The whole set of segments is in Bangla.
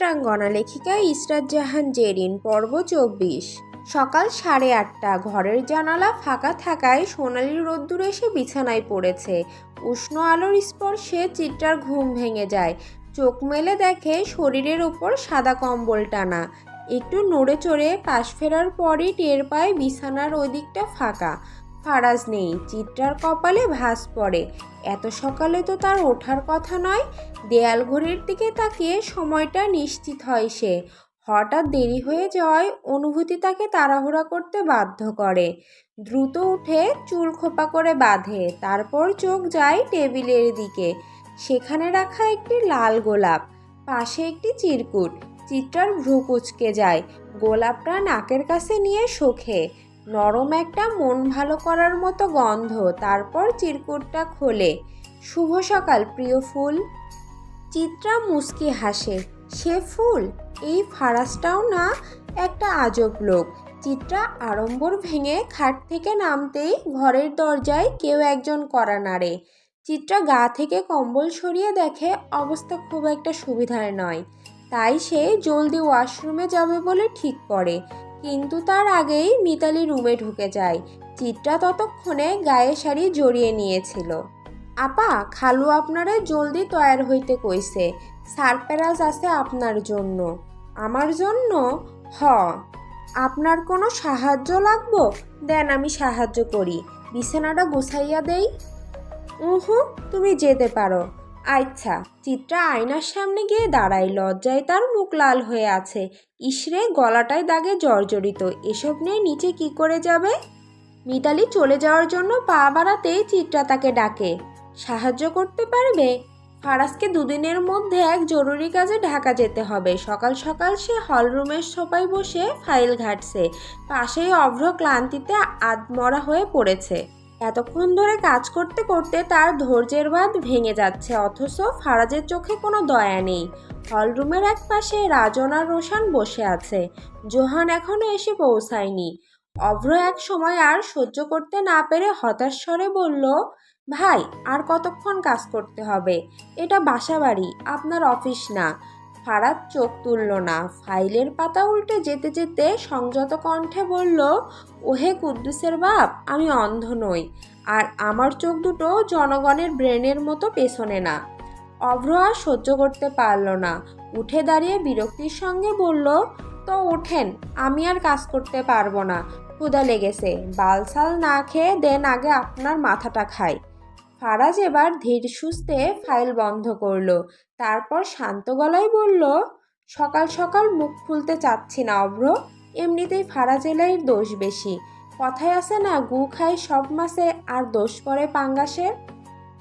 চিত্রাঙ্গনা লেখিকা ইসরাত জাহান জেরিন পর্ব ২৪। সকাল ৮:৩০। ঘরের জানালা ফাঁকা থাকায় সোনালি রোদ্দুর এসে বিছানায় পড়েছে। উষ্ণ আলোর স্পর্শে চিত্রার ঘুম ভেঙে যায়। চোখ মেলে দেখে শরীরের ওপর সাদা কম্বল টানা। একটু নড়ে চড়ে পাশ ফেরার পরই টের পায় বিছানার ওই দিকটা ফাঁকা। ফারাজ নেই। চিত্রার কপালে ভাঁজ পড়ে। এত সকালে তো তার ওঠার কথা নয়। দেয়াল ঘড়ির দিকে তাকিয়ে সময়টা নিশ্চিত হয় সে। হঠাৎ দেরি হয়ে যাওয়ায় অনুভূতি তাকে তাড়াহুড়া করতে বাধ্য করে। দ্রুত উঠে চুল খোপা করে বাঁধে। তারপর চোখ যায় টেবিলের দিকে। সেখানে রাখা একটি লাল গোলাপ, পাশে একটি চিরকুট। চিত্রার ভ্রু কুঁচকে যায়। গোলাপটা নাকের কাছে নিয়ে শোখে। নরম একটা মন ভালো করার মতো গন্ধ। তারপর চিরকুটটা খোলে। শুভ সকাল প্রিয় ফুল। চিত্রা মুচকি হাসে। সে ফুল? এই ফারাজটাও না একটা আজব লোক। চিত্রা আড়ম্বর ভেঙে খাট থেকে নামতেই ঘরের দরজায় কেউ একজন কড়া নাড়ে। চিত্রা গা থেকে কম্বল সরিয়ে দেখে অবস্থা খুব একটা সুবিধার নয়। তাই সে জলদি ওয়াশরুমে যাবে বলে ঠিক করে। কিন্তু তার আগেই মিতালি রুমে ঢুকে যায়। চিত্রা ততক্ষণে গায়ে শাড়ি জড়িয়ে নিয়েছিল। আপা, খালু আপনারে জলদি তৈয়ার হইতে কইছে। সারপ্রাইজ আছে আপনার জন্য। আমার জন্য? হ। আপনার কোনো সাহায্য লাগবো? দেন আমি সাহায্য করি। বিছানাটা গুছাইয়া দেই। তুমি যেতে পারো। আচ্ছা। চিত্রা আয়নার সামনে গিয়ে দাঁড়ায়। লজ্জায় তার মুখ লাল হয়ে আছে। ইসরে, গলাটায় দাগে জর্জরিত। এসব নিয়ে নিচে কি করে যাবে? মিতালি চলে যাওয়ার জন্য পা বাড়াতেই চিত্রা তাকে ডাকে। সাহায্য করতে পারবে? ফারাজকে দুদিনের মধ্যে এক জরুরি কাজে ঢাকা যেতে হবে। সকাল সকাল সে হলরুমের সোফায় বসে ফাইল ঘাঁটছে। পাশেই অভ্র ক্লান্তিতে আধমরা হয়ে পড়েছে। এতক্ষণ ধরে কাজ করতে করতে তার ধৈর্যের বাঁধ ভেঙে যাচ্ছে, অথচ ফারাজের চোখে কোনো দয়া নেই। হলরুমের এক পাশে রাজন আর রোশান বসে আছে। জোহান এখনো এসে পৌঁছায়নি। অভ্র এক সময় আর সহ্য করতে না পেরে হতাশ স্বরে বলল, ভাই, আর কতক্ষণ কাজ করতে হবে? এটা বাসাবাড়ি, আপনার অফিস না। ফারাজ চোখ তুলল না। ফাইলের পাতা উল্টে যেতে যেতে সংযত কণ্ঠে বলল, ওহে কুদ্দুসের বাপ, আমি অন্ধ নই। আর আমার চোখ দুটো জনগণের ব্রেনের মতো পেছনে না। অভ্র আর সহ্য করতে পারল না। উঠে দাঁড়িয়ে বিরক্তির সঙ্গে বলল, তো ওঠেন, আমি আর কাজ করতে পারবো না। ক্ষুধা লেগেছে। বালসাল না খেয়ে দেন আগে আপনার মাথাটা খাই। ফারাজ এবার ধীর সুস্থে ফাইল বন্ধ করলো। তারপর শান্ত গলায় বলল, সকাল সকাল মুখ খুলতে চাচ্ছি না অভ্র। এমনিতেই ফারাজ এলাইয়ের দোষ বেশি। কথায় আছে না, গু খায় সব মাছে আর দোষ পড়ে পাঙ্গাসের।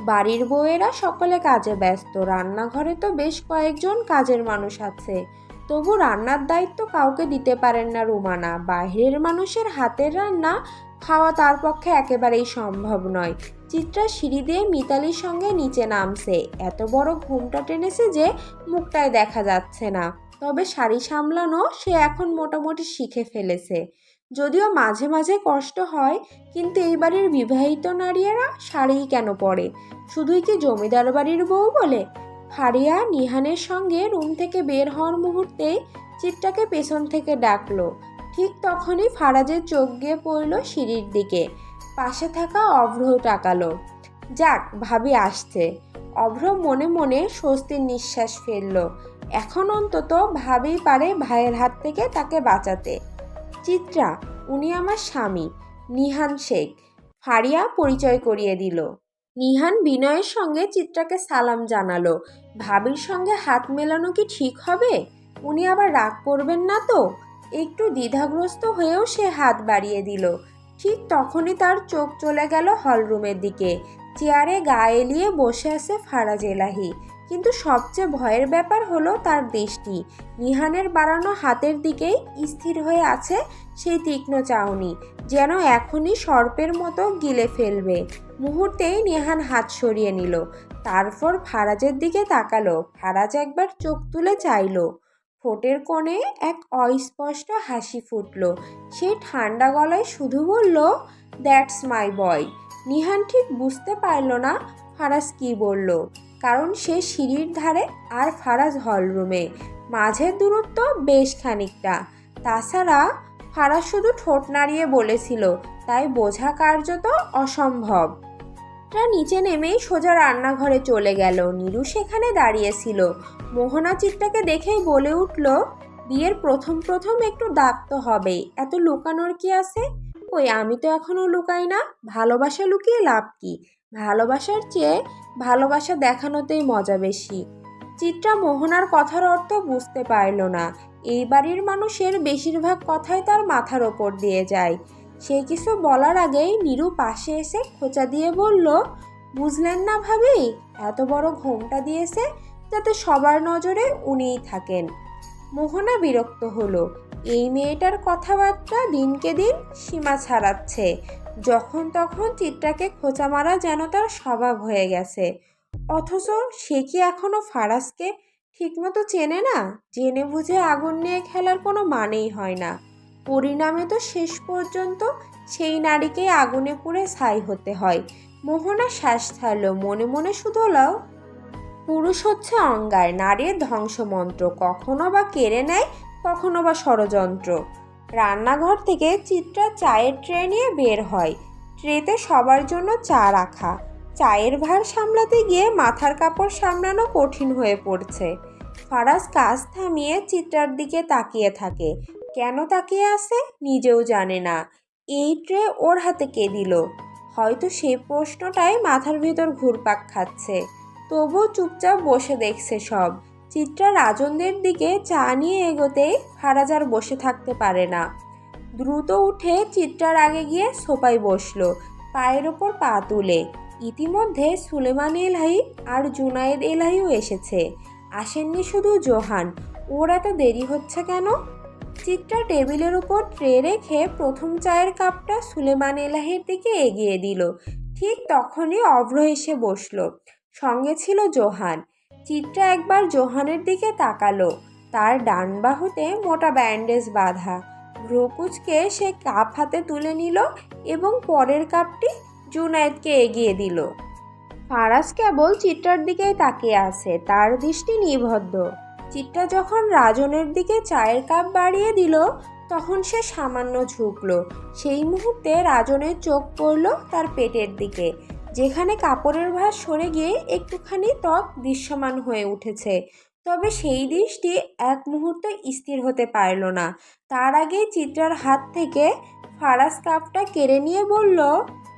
বাড়ির বউয়েরা সকলে কাজে ব্যস্ত। রান্নাঘরে তো বেশ কয়েকজন কাজের মানুষ আছে। তবু রান্নার দায়িত্ব কাউকে দিতে পারেন না রুমানা। বাইরের মানুষের হাতের রান্না খাওয়া তার পক্ষে একেবারেই সম্ভব নয়। চিত্রা সিঁড়ি দিয়ে মিতালির সঙ্গে নিচে নামছে। এত বড় ঘুমটা টেনেছে যে মুখটায় দেখা যাচ্ছে না। তবে শাড়ি সামলানো সে এখন মোটামুটি শিখে ফেলেছে। যদিও মাঝে মাঝে কষ্ট হয়, কিন্তু এই বাড়ির বিবাহিত নারীরা শাড়িই কেন পরে? শুধুই কি জমিদার বাড়ির বউ বলে? ফারিয়া নিহানের সঙ্গে রুম থেকে বের হওয়ার মুহূর্তে চিত্রাকে পেছন থেকে ডাকলো। ঠিক তখনই ফারাজের চোখ গিয়ে পড়ল সিঁড়ির দিকে। পাশে থাকা অভ্র তাকালো। যাক, ভাবি আসছে। অভ্র মনে মনে স্বস্তির নিঃশ্বাস ফেলল। এখন অন্তত ভাবি পারে ভাইয়ের হাত থেকে তাকে বাঁচাতে। চিত্রা, উনি আমার স্বামী, নিহান শেখ। ফারিয়া পরিচয় করিয়ে দিল। নিহান বিনয়ের সঙ্গে চিত্রাকে সালাম জানালো। ভাবির সঙ্গে হাত মেলানো কি ঠিক হবে? উনি আবার রাগ করবেন না তো? একটু দ্বিধাগ্রস্ত হয়েও সে হাত বাড়িয়ে দিল। ঠিক তখনই তার চোখ চলে গেল হলরুমের দিকে। চেয়ারে গা এলিয়ে বসে আছে ফারাজ এলাহি। কিন্তু সবচেয়ে ভয়ের ব্যাপার হলো তার দৃষ্টি নিহানের বাড়ানো হাতের দিকেই স্থির হয়ে আছে। সেই তীক্ষ্ণ চাহনি যেন এখনই সর্পের মতো গিলে ফেলবে। মুহূর্তেই নিহান হাত সরিয়ে নিল। তারপর ফারাজের দিকে তাকালো। ফারাজ একবার চোখ তুলে চাইল। ঠোঁটের কোণে এক অস্পষ্ট হাসি ফুটল। সে ঠান্ডা গলায় শুধু বলল, দ্যাটস মাই বয়। নিহান ঠিক বুঝতে পারল না ফারাজ কি বলল, কারণ সে সিঁড়ির ধারে আর ফারাজ হলরুমে। মাঝের দূরত্ব বেশ খানিকটা। তাছাড়া ফারাজ শুধু ঠোঁট নাড়িয়ে বলেছিল, তাই বোঝা কার্যত অসম্ভব। নিচে নেমেই সোজা রান্নাঘরে চলে গেল। নীরু সেখানে দাঁড়িয়েছিল। মোহনা চিত্রাকে দেখেই বলে উঠল, বিয়ের প্রথম প্রথম একটু দাগ তো হবেই, এত লুকানোর কি আছে? ওই আমি তো এখনো লুকাই না। ভালোবাসা লুকিয়ে লাভ কি? ভালোবাসার চেয়ে ভালোবাসা দেখানোতেই মজা বেশি। চিত্রা মোহনার কথার অর্থ বুঝতে পারল না। এই বাড়ির মানুষের বেশিরভাগ কথাই তার মাথার ওপর দিয়ে যায়। সে কিছু বলার আগেই নীরু পাশে এসে খোঁচা দিয়ে বলল, বুঝলেন না ভাবি, এত বড় ঘোমটা দিয়েছে যাতে সবার নজরে উনিই থাকেন। মোহনা বিরক্ত হলো। এই মেয়েটার কথাবার্তা দিনকে দিন সীমা ছাড়াচ্ছে। যখন তখন চিত্রাকে খোঁচা মারা যেন তার স্বভাব হয়ে গেছে। অথচ সে কি এখনো ফারাজকে ঠিকমতো চেনে না? জেনে বুঝে আগুন নিয়ে খেলার কোনো মানেই হয় না। পরিণামে তো শেষ পর্যন্ত সেই নারীকেই আগুনে পুড়ে ছাই হতে হয়। মোহনা শ্বাস ছাড়ল, মনে মনে শুধোলাও, পুরুষ হচ্ছে অঙ্গার, নারীর ধ্বংসমন্ত্র, কখনো বা কেড়ে নেয়, কখনো বা ষড়যন্ত্র। রান্নাঘর থেকে চিত্রা চায়ের ট্রে নিয়ে বের হয়। ট্রেতে সবার জন্য চা রাখা। চায়ের ভার সামলাতে গিয়ে মাথার কাপড় সামলানো কঠিন হয়ে পড়ছে। ফারাজ কাজ থামিয়ে চিত্রার দিকে তাকিয়ে থাকে। কেন তাকিয়ে আছে নিজেও জানে না। এই ট্রে ওর হাতে কে দিল? হয়তো সেই প্রশ্নটাই মাথার ভেতর ঘুরপাক খাচ্ছে। তবুও চুপচাপ বসে দেখছে সব। চিত্রা রাজনদের দিকে চা নিয়ে এগোতেই ফারাজ আর বসে থাকতে পারে না। দ্রুত উঠে চিত্রার আগে গিয়ে সোফায় বসলো, পায়ের ওপর পা তুলে। ইতিমধ্যে সুলেমান এলাহি আর জুনায়েদ এলাহিও এসেছে। আসেননি শুধু জোহান। ওর এত দেরি হচ্ছে কেন? চিত্রা টেবিলের উপর ট্রে রেখে প্রথম চায়ের কাপটা সুলেমান এলাহির দিকে এগিয়ে দিল। ঠিক তখনই অভ্র এসে বসলো। সঙ্গে ছিল জোহান। চিত্রা একবার জোহানের দিকে তাকালো। তার ডান বাহুতে মোটা ব্যান্ডেজ বাঁধা। ভ্রুকুচকে সে কাপ হাতে তুলে নিল এবং পরের কাপটি জুনায়েদকে এগিয়ে দিল। ফারাজ কেবল চিত্রার দিকেই তাকিয়ে আছে, তার দৃষ্টি নিবদ্ধ। চিত্রা যখন রাজনের দিকে চায়ের কাপ বাড়িয়ে দিল, তখন সে সামান্য ঝুঁকল। সেই মুহূর্তে রাজনের চোখ পড়ল তার পেটের দিকে, যেখানে কাপড়ের ভাঁজ সরে গিয়ে একটুখানি ত্বক দৃশ্যমান হয়ে উঠেছে। তবে সেই দৃষ্টি এক মুহূর্তে স্থির হতে পারল না। তার আগেই চিত্রার হাত থেকে ফারাজ কাপটা কেড়ে নিয়ে বলল,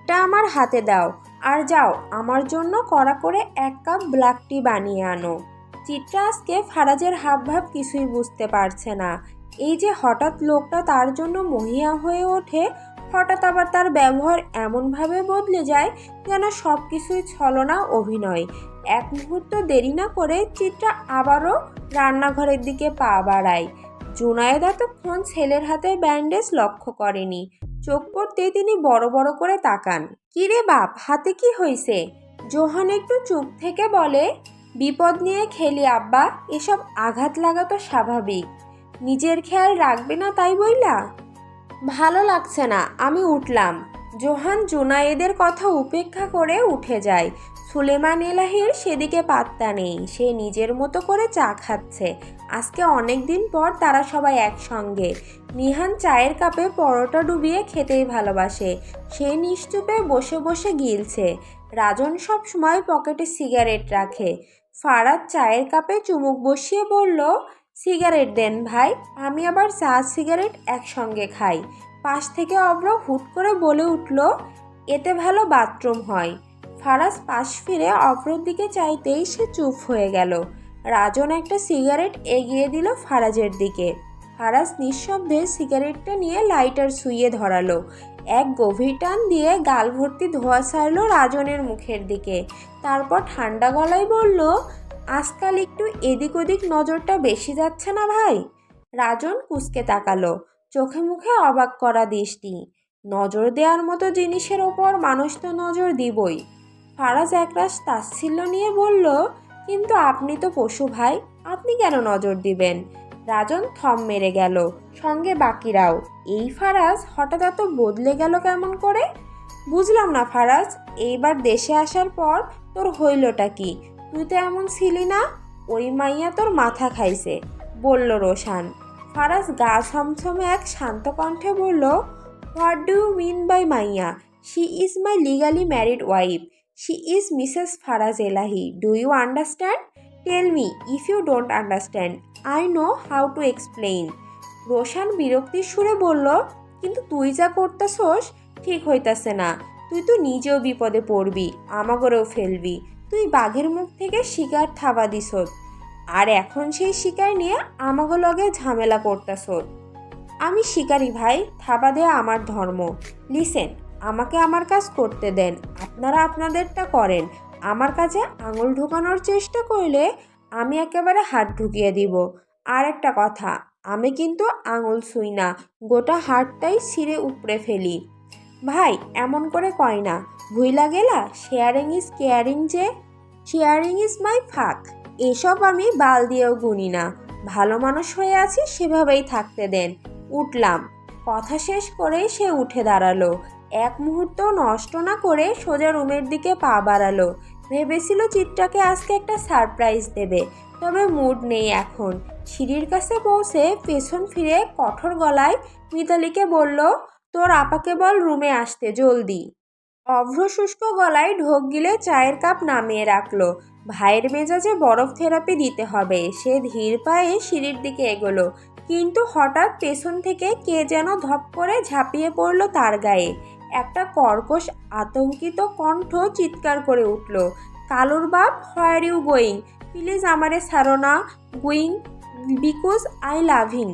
এটা আমার হাতে দাও, আর যাও আমার জন্য কড়া করে 1 কাপ ব্ল্যাক টি বানিয়ে আনো। চিত্রা আজকে ফারাজের হাবভাব কিছুই বুঝতে পারছে না। এই যে হঠাৎ লোকটা তার জন্য মহিয়া হয়ে ওঠে, হঠাৎ আবার তার ব্যবহার এমনভাবে বদলে যায় যেন সব কিছুই ছলনা, অভিনয়। এক মুহূর্ত দেরি না করে চিত্রা আবারও রান্নাঘরের দিকে পা বাড়ায়। জুনায়েদ এতক্ষণ ছেলের হাতের ব্যান্ডেজ লক্ষ্য করেনি। চোখ পড়তেই তিনি বড় বড় করে তাকান। কি রে বাপ, হাতে কি হয়েছে? জোহান একটু চুপ থেকে বলে, বিপদ নিয়ে খেলি আব্বা, এসব আঘাত লাগা তো স্বাভাবিক। নিজের খেয়াল রাখবে না তাই বইলা? ভালো লাগছে না, আমি উঠলাম। জোহান জুনায়েদের কথা উপেক্ষা করে উঠে যায়। সুলেমান এলাহির সেদিকে পাত্তা নেই। সে নিজের মতো করে চা খাচ্ছে। আজকে অনেক দিন পর তারা সবাই একসঙ্গে। নিহান চায়ের কাপে পরোটা ডুবিয়ে খেতেই ভালোবাসে। সে নিশ্চুপে বসে বসে গিলছে। রাজন সব সময় পকেটে সিগারেট রাখে। ফারাজ চায়ের কাপে চুমুক বসিয়ে বলল, সিগারেট দেন ভাই, আমি আবার চা সিগারেট একসঙ্গে খাই। পাশ থেকে অভ্র হুট করে বলে উঠল, এতে ভালো বাথরুম হয়। ফারাজ পাশ ফিরে অভ্রর দিকে চাইতেই সে চুপ হয়ে গেল। রাজন একটা সিগারেট এগিয়ে দিল ফারাজের দিকে। ফারাজ নিঃশব্দে সিগারেটটা নিয়ে লাইটার সুইয়ে ধরালো। এক গভীর টান দিয়ে গাল ভর্তি ধোঁয়া ছাড়ল রাজনের মুখের দিকে। তারপর ঠান্ডা গলায় বলল, আজকাল একটু এদিক ওদিক নজরটা বেশি যাচ্ছে না ভাই? রাজন কুঁচকে তাকালো, চোখে মুখে অবাক করা দৃষ্টি। নজর দেওয়ার মতো জিনিসের ওপর মানুষ তো নজর দিবই। ফারাজ একরাশ তাচ্ছিল্য নিয়ে বলল, কিন্তু আপনি তো পশু ভাই, আপনি কেন নজর দিবেন? রাজন থম মেরে গেল, সঙ্গে বাকিরাও। এই ফারাজ হঠাৎ এত বদলে গেল কেমন করে? বুঝলাম না ফারাজ, এইবার দেশে আসার পর তোর হইলটা কি? তুই তো এমন ছিলি না। ওই মাইয়া তোর মাথা খাইছে। বলল রোশান। ফারাজ গা ছমছমে এক শান্ত কণ্ঠে বলল, what do you mean by মাইয়া? She is my legally married wife. She is Mrs Faraz Elahi. Do you understand? Tell me if you don't understand. I know how to explain. Roshan বিরক্তির সুরে বলল, কিন্তু তুই যা করতেছস ঠিক হইতাছে না। তুই তো নিজেও বিপদে পড়বি, আমাগরেও ফেলবি। তুই বাঘের মুখ থেকে শিকার থাবা দিছত, আর এখন সেই শিকার নিয়ে আমাগো লগে ঝামেলা করতেছত। আমি শিকারি ভাই, থাবা দেয়া আমার ধর্ম। লিসেন, আমাকে আমার কাজ করতে দেন। আপনারা আপনাদেরটা করেন। আমার কাজে আঙুল ঢোকানোর চেষ্টা করলে আমি একেবারে হাত ঢুকিয়ে দিব। আর একটা কথা, আমি কিন্তু আঙুল ছুঁই না, গোটা হাড়টাই ছিঁড়ে উপড়ে ফেলি। ভাই এমন করে কয় না, ভুইলা গেলা শেয়ারিং ইজ কেয়ারিং যে। শেয়ারিং ইজ মাই ফাক। এসব আমি বাল দিয়েও গুনি না। ভালো মানুষ হয়ে আছি, সেভাবেই থাকতে দেন। উঠলাম। কথা শেষ করেই সে উঠে দাঁড়ালো। এক মুহূর্ত নষ্ট না করে সোজা রুমের দিকে পা বাড়ালো। ভেবেছিল চিত্রাকে আজকে একটা সারপ্রাইজ দেবে, তবে মুড নেই এখন। সিঁড়ির কাছে পৌঁছে পেছন ফিরে কঠোর গলায় মিতালিকে বলল, তোর আপাকে বল রুমে আসতে জলদি। অভ্র শুষ্ক গলায় ঢোক গিলে চায়ের কাপ নামিয়ে রাখলো। ভাইয়ের মেজাজে বরফ থেরাপি দিতে হবে। সে ধীর পায়ে সিঁড়ির দিকে এগোলো, কিন্তু হঠাৎ পেছন থেকে কে যেন ধপ করে ঝাঁপিয়ে পড়ল তার গায়ে। একটা কর্কশ আতঙ্কিত কণ্ঠ চিৎকার করে উঠল, কালুর বাপ, হোয়ার ইউ গোয়িং? প্লিজ আমারে ছাড়ো না। Going because I love him.